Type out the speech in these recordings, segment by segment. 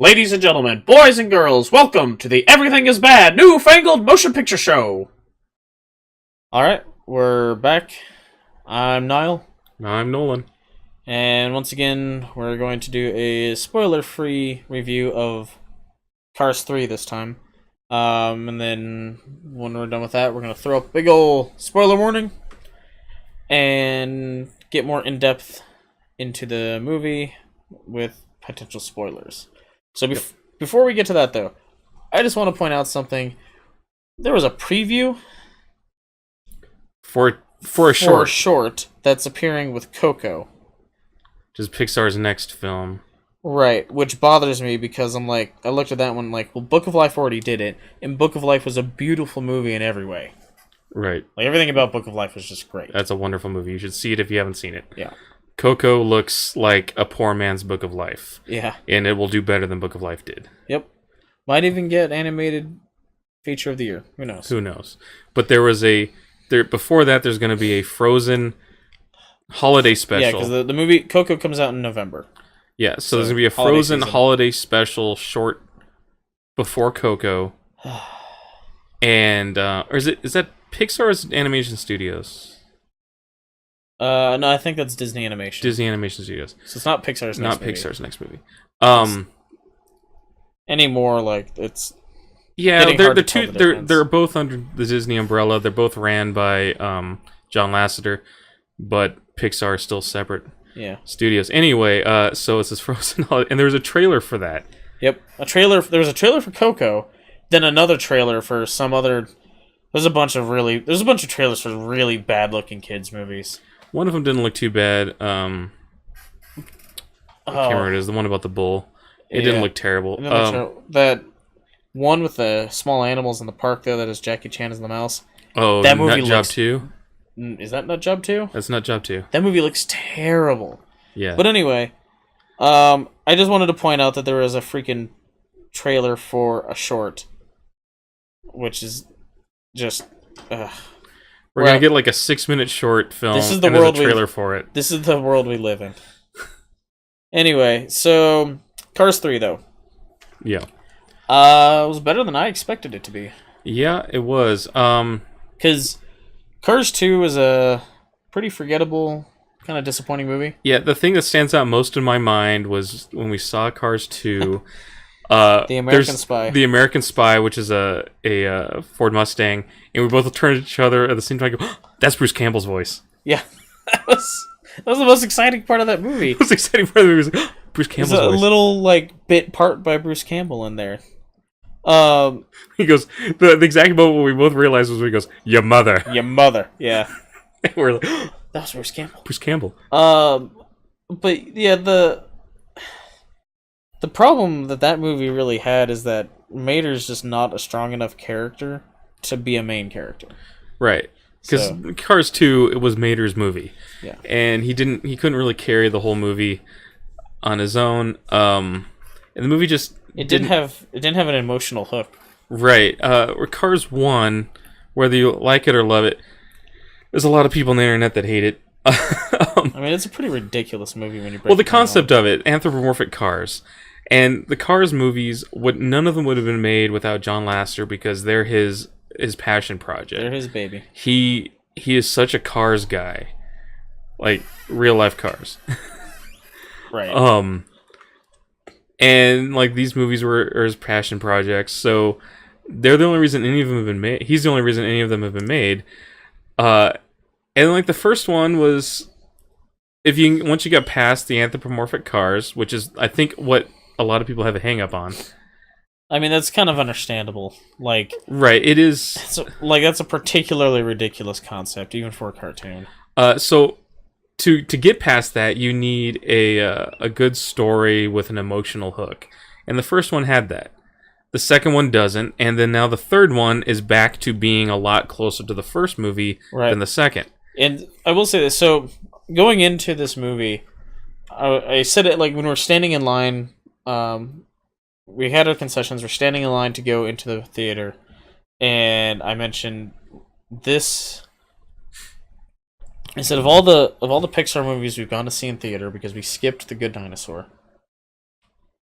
Ladies and gentlemen, boys and girls, welcome to the Everything is Bad new Fangled motion picture show. Alright, we're back. I'm Niall. I'm Nolan. And once again, we're going to do a spoiler-free review of Cars 3 this time. And then when we're done with that, we're going to throw up a big ol' spoiler warning and get more in-depth into the movie with potential spoilers. So before we get to that, though, I just want to point out something. There was a preview for a short that's appearing with Coco. Which is Pixar's next film. Right, which bothers me because I'm like, I looked at that one like, well, Book of Life already did it, and Book of Life was a beautiful movie in every way. Right. Like, everything about Book of Life was just great. That's a wonderful movie. You should see it if you haven't seen it. Yeah. Coco looks like a poor man's Book of Life. Yeah. And it will do better than Book of Life did. Yep. Might even get animated feature of the year. Who knows? Who knows? But before that, there's going to be a Frozen holiday special. Yeah, because the movie Coco comes out in November. Yeah, so there's going to be a Frozen holiday special short before Coco. And, or is that Pixar or is it Animation Studios? No, I think that's Disney Animation. Disney Animation Studios. So it's not Pixar's next movie. Not Pixar's next movie. Anymore, like, it's... Yeah, they're both under the Disney umbrella. They're both ran by John Lasseter, but Pixar is still separate studios. Anyway, so it's this Frozen holiday, and there was a trailer for that. Yep, there was a trailer for Coco, then another trailer for some other... There's a bunch of trailers for really bad-looking kids' movies. One of them didn't look too bad. I can't remember what it is. The one about the bull. It didn't look terrible. That one with the small animals in the park, though, that is Jackie Chan as the mouse. Oh, that movie Nut Job 2? Is that Nut Job 2? That's Nut Job 2. That movie looks terrible. Yeah. But anyway, I just wanted to point out that there was a freaking trailer for a short, which is just... We're going to get like a 6-minute short film, this is the and world there's a trailer for it. This is the world we live in. Anyway, so Cars 3, though. Yeah. It was better than I expected it to be. Yeah, it was. Because Cars 2 was a pretty forgettable, kind of disappointing movie. Yeah, the thing that stands out most in my mind was when we saw Cars 2... The American Spy. The American Spy, which is a Ford Mustang, and we both turned at each other at the same time and go, oh, that's Bruce Campbell's voice. Yeah. That was the most exciting part of that movie. The most exciting part of the movie was oh, Bruce Campbell's voice. There's a little, like, bit part by Bruce Campbell in there. He goes, the exact moment when we both realized was when he goes, your mother. Your mother, yeah. And we're like, oh, that was Bruce Campbell. Bruce Campbell. But, yeah, the problem that movie really had is that Mater's just not a strong enough character to be a main character. Right. Because Cars 2, it was Mater's movie. Yeah. And he couldn't really carry the whole movie on his own. And the movie just it didn't have an emotional hook. Right. Cars 1, whether you like it or love it, there's a lot of people on the internet that hate it. I mean, it's a pretty ridiculous movie when you break it down. Well, the concept of it, anthropomorphic cars. And the Cars movies, none of them would have been made without John Lasseter because they're his passion project. They're his baby. He is such a Cars guy, like real life cars. Right. And like these movies are his passion projects, so they're the only reason any of them have been made. He's the only reason any of them have been made. And like the first one was, once you got past the anthropomorphic cars, which is I think what a lot of people have a hang up on. I mean, that's kind of understandable. Like, right, it is. That's a particularly ridiculous concept, even for a cartoon. So to get past that, you need a good story with an emotional hook, and the first one had that. The second one doesn't, and then now the third one is back to being a lot closer to the first movie than the second. And I will say this: so going into this movie, I said it like when we were standing in line. We had our concessions. We're standing in line to go into the theater, and I mentioned this. Instead of all the Pixar movies we've gone to see in theater because we skipped The Good Dinosaur.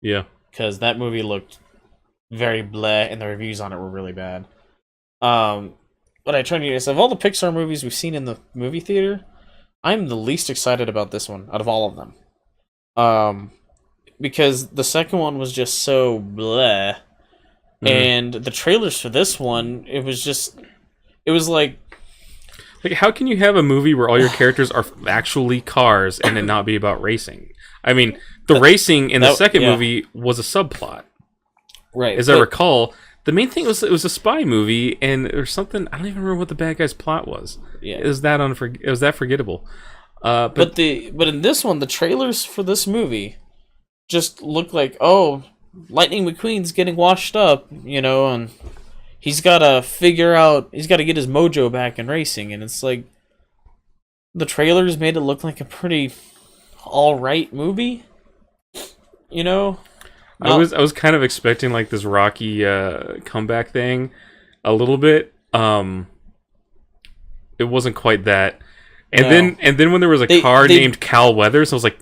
Yeah. because that movie looked very bleh, and the reviews on it were really bad. But I try to use of all the Pixar movies we've seen in the movie theater, I'm the least excited about this one out of all of them. Because the second one was just so bleh, and the trailers for this one, it was like how can you have a movie where all your characters are actually cars and it not be about racing? I mean, the racing in the second movie was a subplot. Right. As I recall, the main thing was it was a spy movie, and or something. I don't even remember what the bad guy's plot was. Yeah. It was that forgettable. But in this one, the trailers for this movie just look like, oh, Lightning McQueen's getting washed up, and he's got to get his mojo back in racing, and it's like the trailers made it look like a pretty all right movie, I was kind of expecting like this Rocky comeback thing a little bit. It wasn't quite that. And then when there was a car named Cal Weathers, I was like,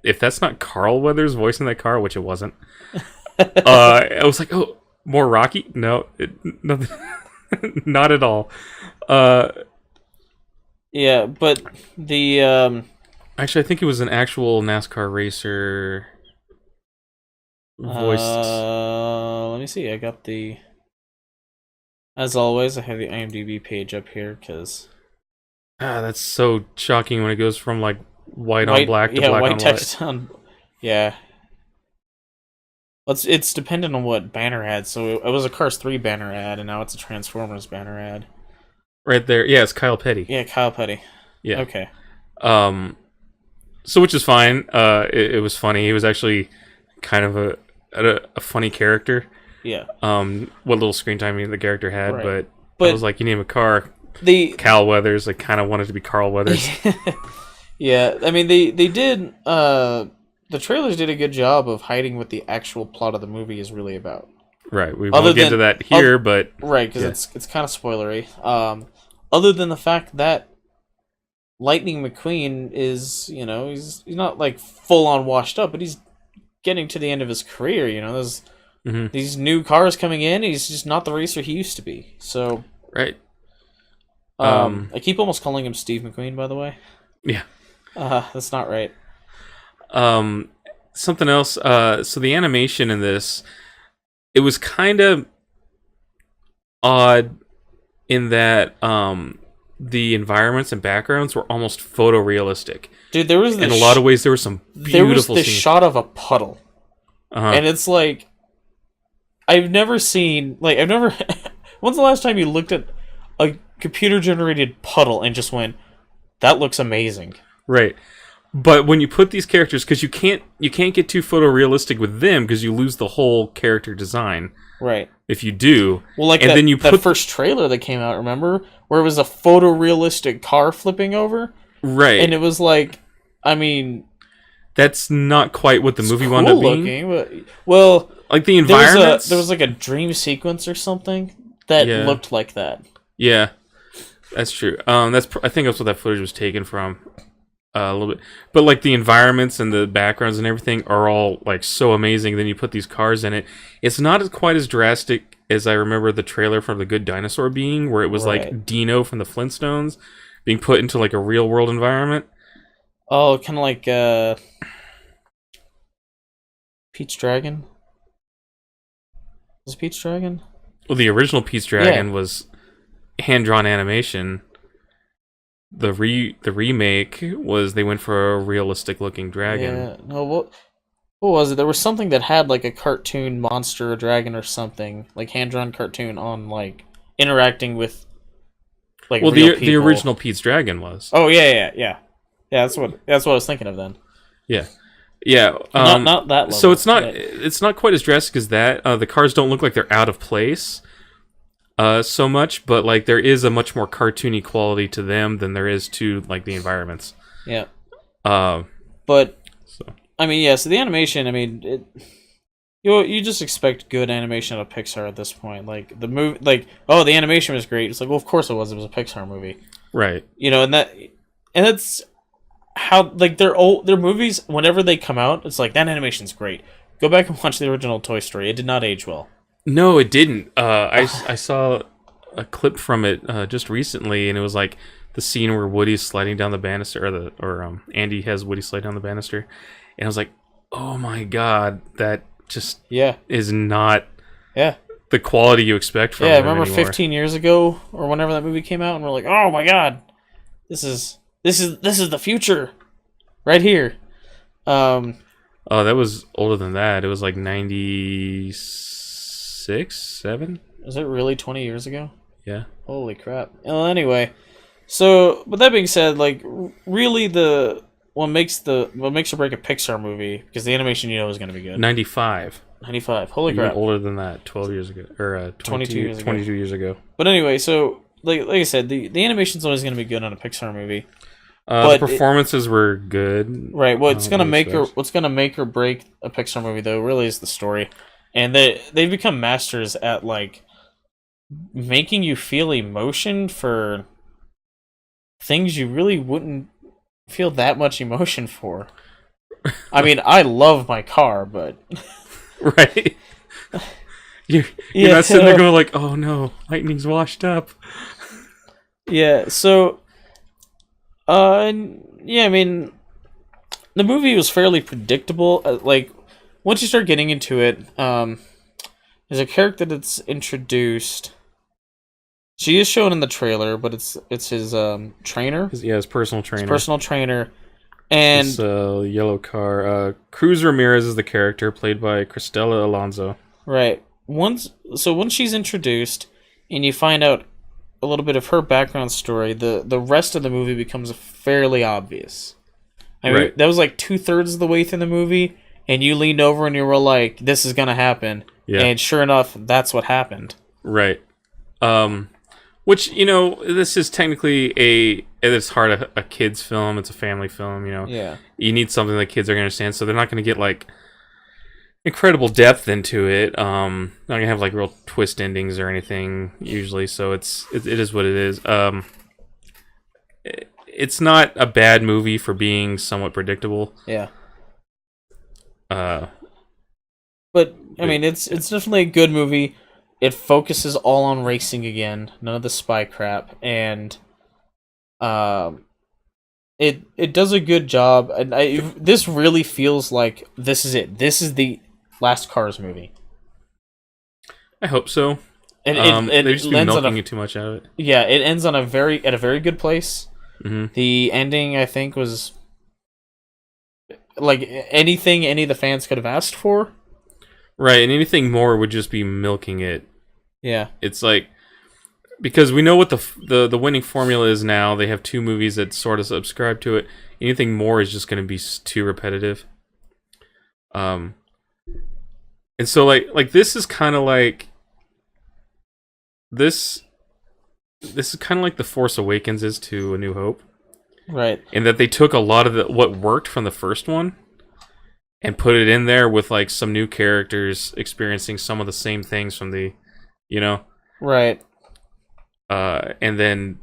if that's not Carl Weathers voicing that car, which it wasn't, I was like, oh, more Rocky? No, nothing, not at all. Yeah, but the actually, I think it was an actual NASCAR racer voiced. Let me see. I got as always, I have the IMDb page up here because that's so shocking when it goes from like white on black to black white on text white. on. Yeah. It's dependent on what banner ad. So it was a Cars 3 banner ad, and now it's a Transformers banner ad. Right there. Yeah, it's Kyle Petty. Yeah, Kyle Petty. Yeah. Okay. So which is fine. It was funny. He was actually kind of a funny character. Yeah. What little screen time the character had, right. but I was like, you name a car. Cal Weathers. I kind of wanted to be Carl Weathers. Yeah, I mean they did. The trailers did a good job of hiding what the actual plot of the movie is really about. Right. We won't get to that here, but right, because it's kind of spoilery. Other than the fact that Lightning McQueen is, he's not like full on washed up, but he's getting to the end of his career. There's these new cars coming in. He's just not the racer he used to be. So right. I keep almost calling him Steve McQueen, by the way. Yeah. That's not right. Something else. So the animation in this, it was kind of odd in that the environments and backgrounds were almost photorealistic. Dude, there was in a lot of ways there were some beautiful this scenes. shot of a puddle, and it's like I've never. When's the last time you looked at a computer-generated puddle and just went, "That looks amazing"? Right. But when you put these characters, because you can't get too photorealistic with them because you lose the whole character design. Right. If you do, well, like then you put that first trailer that came out, remember, where it was a photorealistic car flipping over, right? And it was like, I mean, that's not quite what the movie wound up being. Looking, but, well, like the environment, there was like a dream sequence or something that looked like that. Yeah, that's true. I think that's what that footage was taken from. A little bit, but like the environments and the backgrounds and everything are all like so amazing. Then you put these cars in it. It's not quite as drastic as I remember the trailer from The Good Dinosaur being, where it was like Dino from the Flintstones being put into like a real world environment. Oh, kind of like Pete's Dragon. Was it Pete's Dragon? Well, the original Pete's Dragon was hand drawn animation. The remake was they went for a realistic looking dragon. Yeah. No, what was it? There was something that had like a cartoon monster, a dragon or something, like hand drawn cartoon on like interacting with like real people. The original Pete's Dragon was. Oh yeah. That's what I was thinking of then. Yeah. Not that level. So it's not quite as drastic as that. The cars don't look like they're out of place. So much, but like there is a much more cartoony quality to them than there is to like the environments. Yeah. But I mean, so the animation, I mean, you just expect good animation out of Pixar at this point. Like the movie, like the animation was great. It's like, well, of course it was. It was a Pixar movie, right? And that's how like their movies. Whenever they come out, it's like that animation's great. Go back and watch the original Toy Story. It did not age well. No, it didn't. I saw a clip from it just recently, and it was like the scene where Woody's sliding down the banister, or Andy has Woody slide down the banister, and I was like, oh my god, that just is not the quality you expect from I him remember anymore. 15 years ago or whenever that movie came out, and we're like, oh my god, this is the future, right here. Oh, that was older than that. It was like 96, 7. Is it really 20 years ago? Yeah. Holy crap. Well, anyway, so with that being said, like really what makes or break a Pixar movie, because the animation is going to be good. 95. 95. Holy Even crap. older than that. 12 years ago, or 22 years ago. 22 years ago. But anyway, so like I said, the animation's always going to be good on a Pixar movie. The performances were good. Right. What's gonna make or break a Pixar movie though really is the story, and they've become masters at like making you feel emotion for things you really wouldn't feel that much emotion for. I mean, I love my car, but right. You're not sitting there going like, oh no, lightning's washed up. Yeah. So. I mean, the movie was fairly predictable. Like, once you start getting into it, there's a character that's introduced. She is shown in the trailer, but it's his trainer. His personal trainer. His personal trainer, and this yellow car. Cruz Ramirez is the character, played by Cristela Alonso. Right. Once she's introduced, and you find out a little bit of her background story, the rest of the movie becomes fairly obvious. I mean, that was like 2/3 of the way through the movie, and you leaned over and you were like, "This is gonna happen," and sure enough, that's what happened. Right. Which this is technically at its heart a kids film. It's a family film. Yeah. You need something that kids are gonna understand, so they're not gonna get like incredible depth into it. Not gonna have like real twist endings or anything usually, so it is what it is. It's not a bad movie for being somewhat predictable. Yeah. But I mean, it's definitely a good movie. It focuses all on racing again, none of the spy crap, and it does a good job. And this really feels like this is it. This is the last Cars movie. I hope so. They just been milking it too much out of it. Yeah, it ends on a very good place. Mm-hmm. The ending, I think, was like anything any of the fans could have asked for. Right, and anything more would just be milking it. Yeah, it's like, because we know what the winning formula is now. They have 2 movies that sort of subscribe to it. Anything more is just going to be too repetitive. And so like this is kind of like this is kind of like The Force Awakens is to A New Hope. Right. And that they took a lot of what worked from the first one and put it in there with like some new characters experiencing some of the same things from the, Right. And then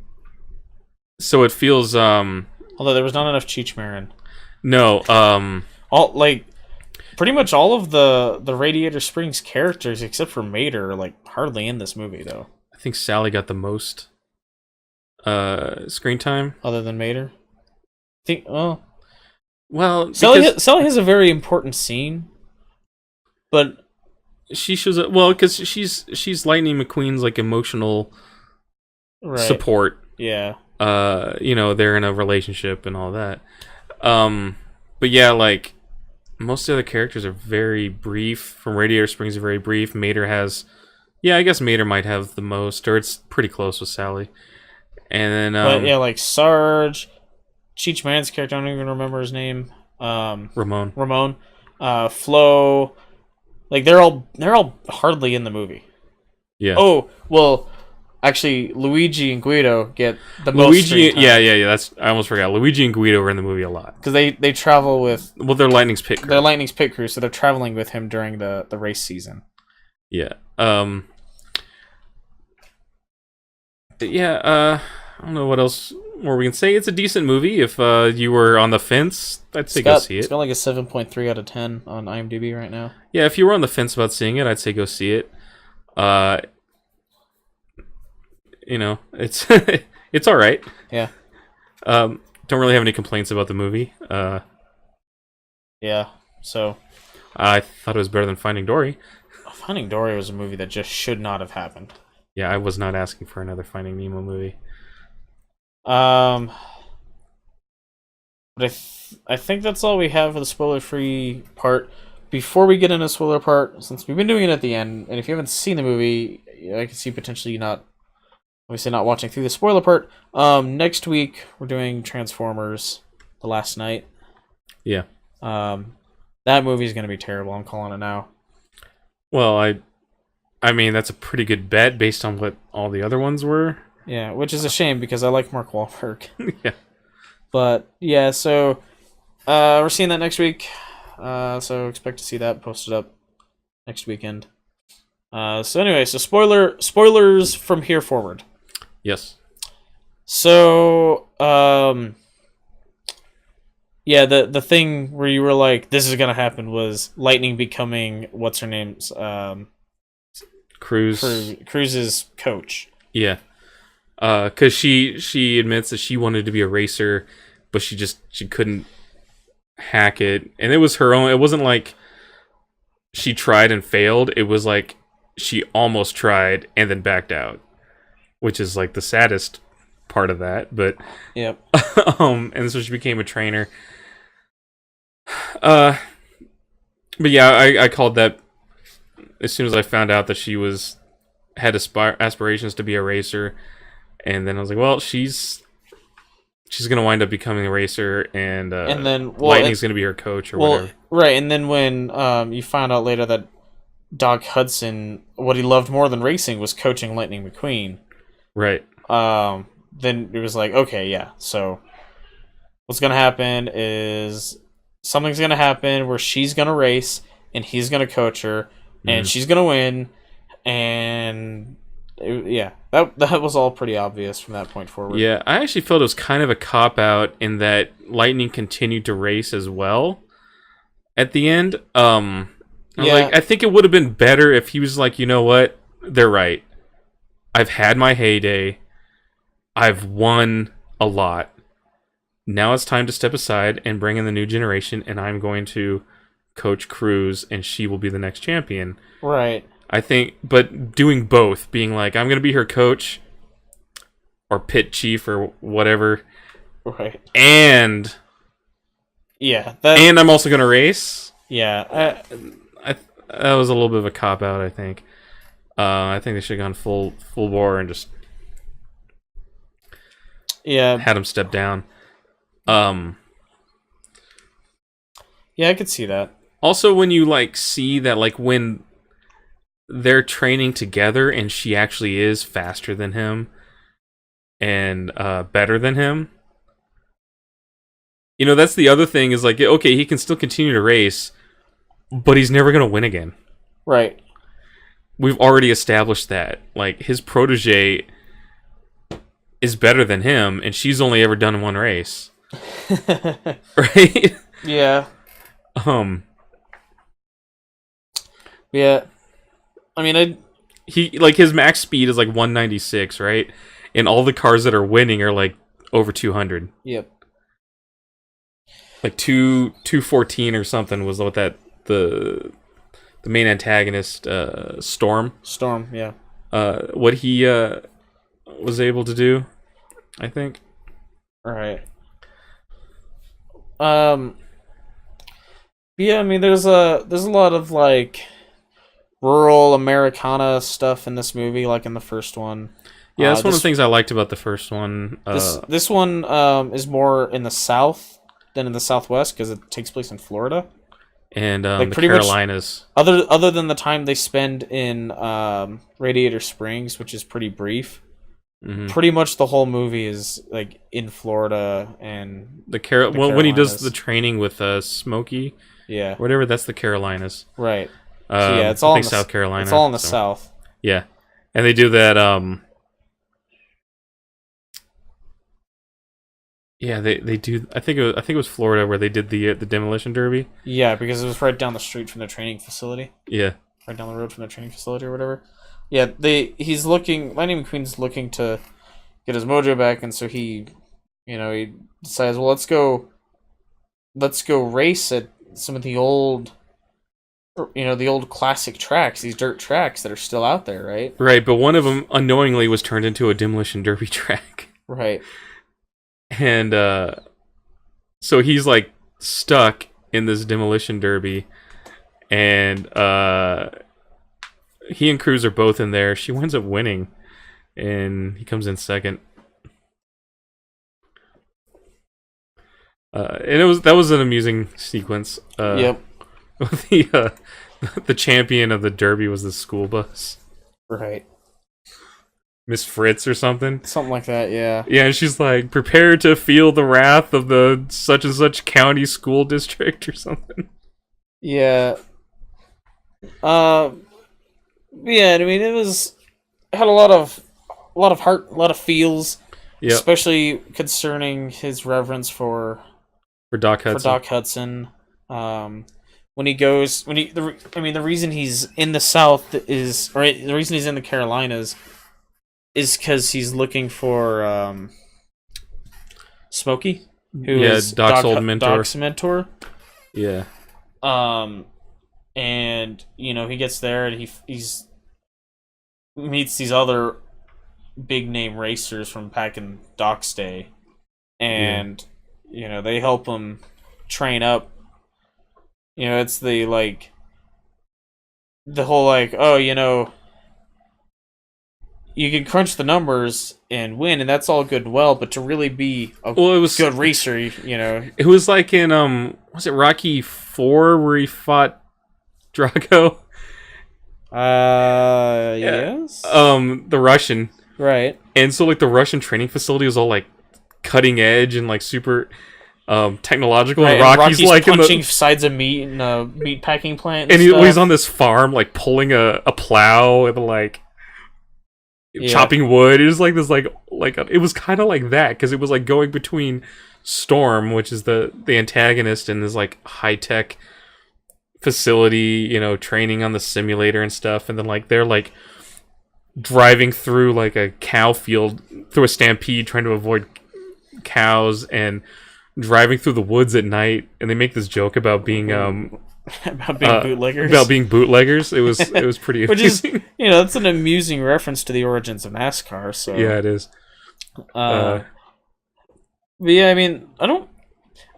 so it feels although there was not enough Cheech Marin. No, pretty much all of the Radiator Springs characters except for Mater are like hardly in this movie though. I think Sally got the most screen time other than Mater. Sally has a very important scene, but she shows up because she's Lightning McQueen's like emotional support. Yeah. They're in a relationship and all that. But yeah, like most of the other characters are very brief. From Radiator Springs are very brief. Mater has, I guess Mater might have the most, or it's pretty close with Sally. And then, like Sarge, Cheech Marin's character, I don't even remember his name. Ramon, Flo, like they're all hardly in the movie. Yeah. Oh well, actually, Luigi and Guido get the most. Luigi, yeah. I almost forgot. Luigi and Guido were in the movie a lot because they travel with. Well, they're Lightning's pit crew. They're Lightning's pit crew, so they're traveling with him during the race season. Yeah. Yeah. I don't know what else more we can say. It's a decent movie. If you were on the fence, I'd say go see It's it. got like a 7.3 out of 10 on IMDb right now. Yeah, if you were on the fence about seeing it, I'd say go see it. Uh, it's it's all right. Yeah. Don't really have any complaints about the movie. Yeah. So I thought it was better than Finding Dory. Finding Dory was a movie that just should not have happened. Yeah, I was not asking for another Finding Nemo movie. But I think that's all we have for the spoiler-free part. Before we get into the spoiler part, since we've been doing it at the end, and if you haven't seen the movie, I can see potentially not watching through the spoiler part. Next week we're doing Transformers: The Last Night. Yeah. That movie's gonna be terrible. I'm calling it now. Well, I mean that's a pretty good bet based on what all the other ones were. Yeah, which is a shame because I like Mark Wahlberg. Yeah. But yeah, so we're seeing that next week. So expect to see that posted up next weekend. So anyway, so spoilers from here forward. Yes. So yeah, the thing where you were like, this is gonna happen was Lightning becoming what's her name's Cruise's coach. Yeah. Because she admits that she wanted to be a racer, but she couldn't hack it, and it was her own. It wasn't like she tried and failed. It was like she almost tried and then backed out, which is like the saddest part of that. But yep. And so she became a trainer. But yeah, I called that as soon as I found out that she had aspirations to be a racer. And then I was like, well, she's gonna wind up becoming a racer, and then Lightning's gonna be her coach or whatever. Right, and then when you find out later that Doc Hudson, what he loved more than racing was coaching Lightning McQueen. Right. Then it was like, okay, yeah. So what's gonna happen is something's gonna happen where she's gonna race and he's gonna coach her, and she's gonna win, and. Yeah, that was all pretty obvious from that point forward. Yeah, I actually felt it was kind of a cop-out in that Lightning continued to race as well at the end. I think it would have been better if he was like, you know what? They're right. I've had my heyday. I've won a lot. Now it's time to step aside and bring in the new generation, and I'm going to coach Cruise, and she will be the next champion. Right. I think, but doing both, being like, I'm going to be her coach or pit chief or whatever. Right. And yeah, and I'm also going to race. Yeah. That was a little bit of a cop out, I think. I think they should have gone full bore and just had him step down. Yeah, I could see that. Also, when you see that when they're training together and she actually is faster than him and better than him. That's the other thing is okay, he can still continue to race, but he's never going to win again. Right. We've already established that. His protege is better than him, and she's only ever done one race. Right? Yeah. Yeah. I mean, his max speed is 196, right? And all the cars that are winning are over 200. Yep. 214 or something was what the main antagonist Storm. Storm, yeah. What he was able to do, I think. Right. Yeah, I mean, there's a lot of rural Americana stuff in this movie, like in the first one. Yeah, that's one of the things I liked about the first one. This one is more in the South than in the Southwest because it takes place in Florida and the Carolinas. Other than the time they spend in Radiator Springs, which is pretty brief. Mm-hmm. Pretty much the whole movie is in Florida and the Carolinas. When he does the training with Smokey, yeah, whatever, that's the Carolinas, right? So yeah, it's all in South Carolina. It's all in the South. Yeah, and they do that. Yeah, they do. I think it was Florida where they did the demolition derby. Yeah, because it was right down the street from the training facility. Yeah, Right down the road from the training facility or whatever. Yeah, he's looking. Lightning McQueen's looking to get his mojo back, and so he decides, well, let's go race at some of the old, the old classic tracks, these dirt tracks that are still out there, right? right. But one of them unknowingly was turned into a demolition derby track, Right. and so he's like stuck in this demolition derby, and he and Cruz are both in there. She winds up winning, and he comes in second. And that was an amusing sequence. Yep. The champion of the derby was the school bus, Right. Miss Fritz or something. Something like that. Yeah. Yeah, and she's like, prepare to feel the wrath of the such and such county school district or something. Yeah. Yeah. I mean, it had a lot of heart, a lot of feels, Yeah, especially concerning his reverence for Doc Hudson. Doc Hudson. The reason he's in the South the reason he's in the Carolinas is because he's looking for Smokey, who is Doc's old mentor. Doc's mentor. Yeah, And he gets there and he's meets these other big name racers from back in Doc's day, and they help him train up. It's the whole you can crunch the numbers and win, and that's all good and well, but to really be a good racer, it was like in was it Rocky 4 where he fought Drago? Yes. The Russian. Right. And so like the Russian training facility was all like cutting edge and like super technological, Right, and Rocky's like punching sides of meat in a meat packing plant, and he's on this farm like pulling a plow and like chopping wood. It was like this it was kind of like that, because it was like going between Storm, which is the antagonist, and this like high tech facility, training on the simulator and stuff, and then like they're like driving through like a cow field through a stampede trying to avoid cows, and driving through the woods at night, and they make this joke about being bootleggers. About being bootleggers. It was pretty Which amusing. is that's an amusing reference to the origins of NASCAR. So yeah, it is. But yeah, I mean, I don't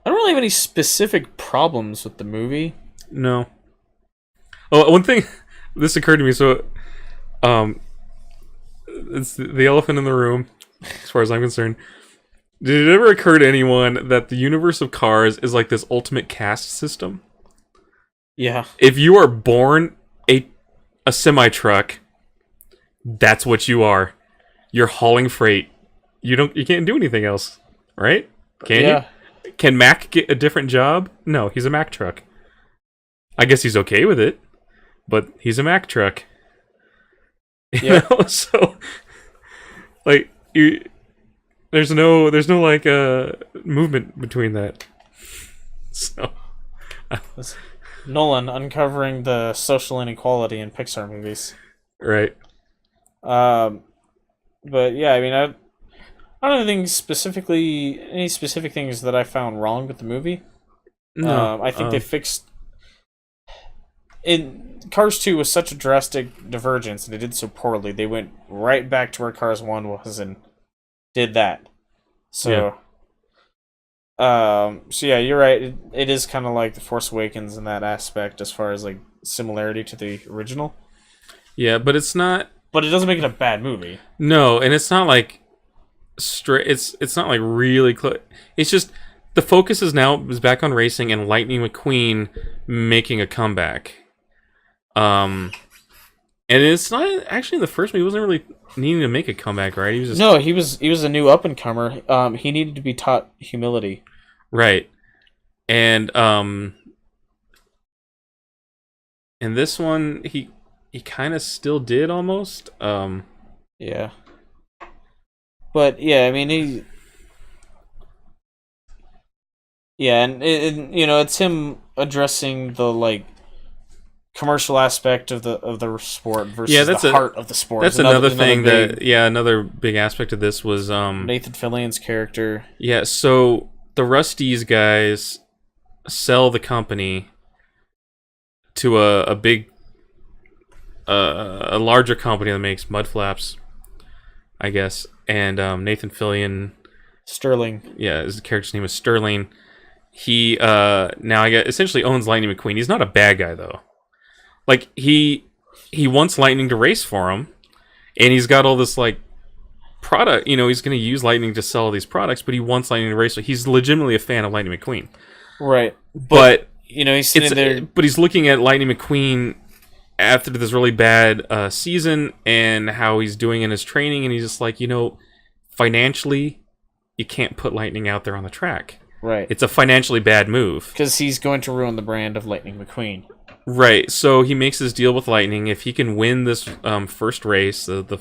really have any specific problems with the movie. No. Oh, one thing this occurred to me. So, it's the elephant in the room, as far as I'm concerned. Did it ever occur to anyone that the universe of Cars is like this ultimate caste system? Yeah. If you are born a semi-truck, that's what you are. You're hauling freight. You can't do anything else, right? Can you? Can Mac get a different job? No, he's a Mac truck. I guess he's okay with it, but he's a Mac truck. So like there's no like movement between that. So Nolan uncovering the social inequality in Pixar movies. Right. But yeah, I mean, I don't have any specific things that I found wrong with the movie. No, I think they fixed. In Cars 2 was such a drastic divergence, and they did so poorly. They went right back to where Cars 1 was and did that. So, so yeah, you're right. It is kind of like The Force Awakens in that aspect, as far as like similarity to the original. Yeah, but it's not. But it doesn't make it a bad movie. No, and it's not like straight. It's not like really close. It's just the focus is back on racing and Lightning McQueen making a comeback. And it's not actually in the first movie. He wasn't really needing to make a comeback, right? He was a new up and comer. He needed to be taught humility. Right. And in this one he kind of still did almost. Yeah. But yeah, I mean Yeah, and it's him addressing the like commercial aspect of the sport versus the heart of the sport. That's another thing another big aspect of this was Nathan Fillion's character. Yeah, so the Rust-eze guys sell the company to a big a larger company that makes mud flaps, I guess. And Nathan Fillion, Sterling. Yeah, his character's name is Sterling. He now I guess essentially owns Lightning McQueen. He's not a bad guy though. Like he wants Lightning to race for him, and he's got all this like product. He's going to use Lightning to sell all these products, but he wants Lightning to race. So he's legitimately a fan of Lightning McQueen, right? But he's sitting there. But he's looking at Lightning McQueen after this really bad season and how he's doing in his training, and he's just like, financially, you can't put Lightning out there on the track. Right. It's a financially bad move because he's going to ruin the brand of Lightning McQueen. Right, so he makes his deal with Lightning. If he can win this first race, the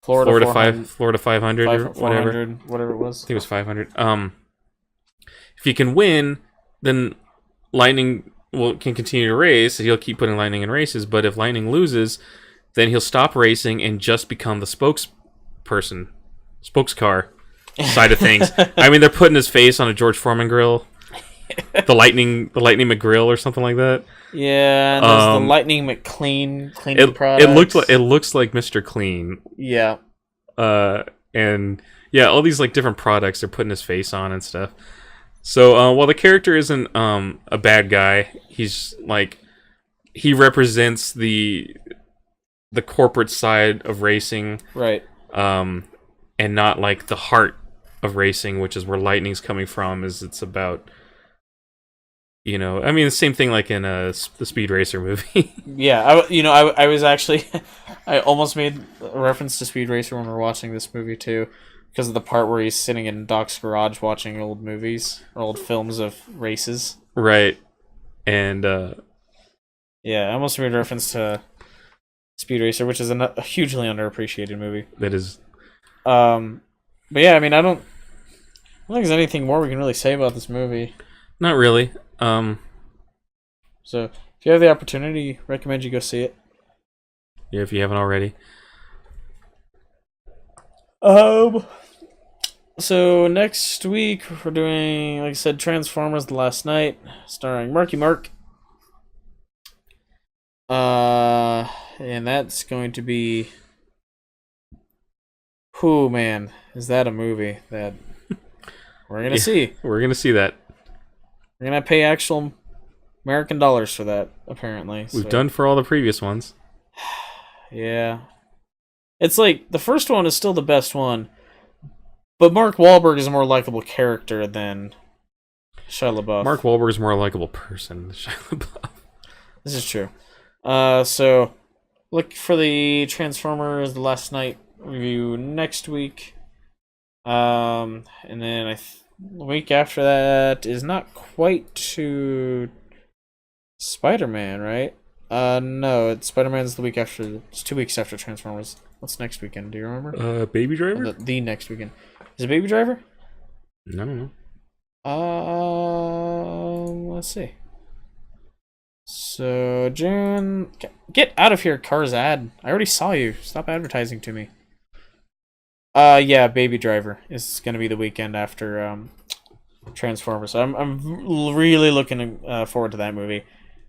Florida 500 or whatever it was. I think it was 500. If he can win, then Lightning can continue to race. He'll keep putting Lightning in races. But if Lightning loses, then he'll stop racing and just become the spokescar side of things. I mean, they're putting his face on a George Foreman grill. The Lightning McGrill or something like that. Yeah, and there's the Lightning McClean cleaning products. It looks like Mr. Clean. Yeah. And yeah, all these like different products they're putting his face on and stuff. So while the character isn't a bad guy, he's like he represents the corporate side of racing, right? And not like the heart of racing, which is where Lightning's coming from. It's about. I mean, the same thing like in the Speed Racer movie. Yeah, I was actually, I almost made a reference to Speed Racer when we were watching this movie too, because of the part where he's sitting in Doc's garage watching old movies or old films of races. Right, and yeah, I almost made a reference to Speed Racer, which is a hugely underappreciated movie. That is. But yeah, I mean, I don't think there's anything more we can really say about this movie. Not really. So if you have the opportunity, recommend you go see it. Yeah, if you haven't already. So next week we're doing, like I said, Transformers: The Last Night, starring Marky Mark. And that's going to be. Whew, man, is that a movie that we're gonna see? We're gonna see that. We're gonna pay actual American dollars for that, apparently. We've done for all the previous ones. Yeah. It's like, the first one is still the best one, but Mark Wahlberg is a more likable character than Shia LaBeouf. Mark Wahlberg is a more likable person than Shia LaBeouf. This is true. So, look for the Transformers: The Last Night review next week. And then the week after that is not quite to Spider-Man, right? No, Spider-Man's the week after. It's 2 weeks after Transformers. What's next weekend? Do you remember? Baby Driver? The next weekend. Is it Baby Driver? I don't know. Let's see. So, June... Get out of here, Cars ad. I already saw you. Stop advertising to me. Yeah, Baby Driver is going to be the weekend after Transformers. So I'm really looking forward to that movie.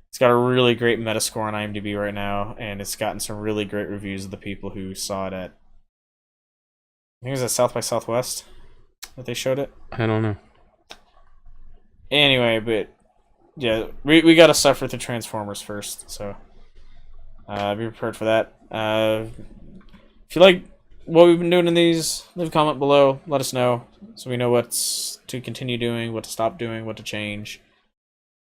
It's got a really great Metascore on IMDb right now, and it's gotten some really great reviews of the people who saw it at. I think it was at South by Southwest that they showed it. I don't know. Anyway, but yeah, we got to suffer through Transformers first, so be prepared for that. If you like what we've been doing in these, leave a comment below. Let us know so we know what to continue doing, what to stop doing, what to change.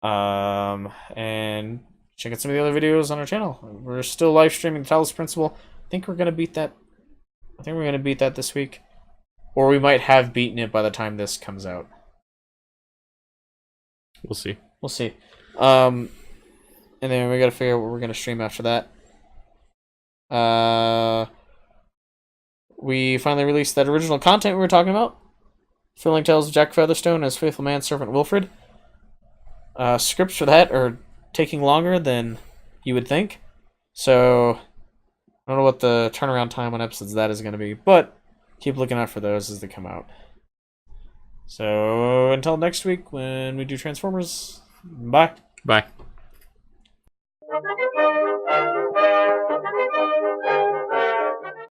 And check out some of the other videos on our channel. We're still live streaming the Talos Principle. I think we're gonna beat that. This week, or we might have beaten it by the time this comes out. We'll see. And then we gotta figure out what we're gonna stream after that. We finally released that original content we were talking about Thrilling Tales of Jack Featherstone as Faithful Manservant Wilfred. Scripts for that are taking longer than you would think. So, I don't know what the turnaround time on episodes of that is going to be, but keep looking out for those as they come out. So, until next week when we do Transformers, bye. Bye.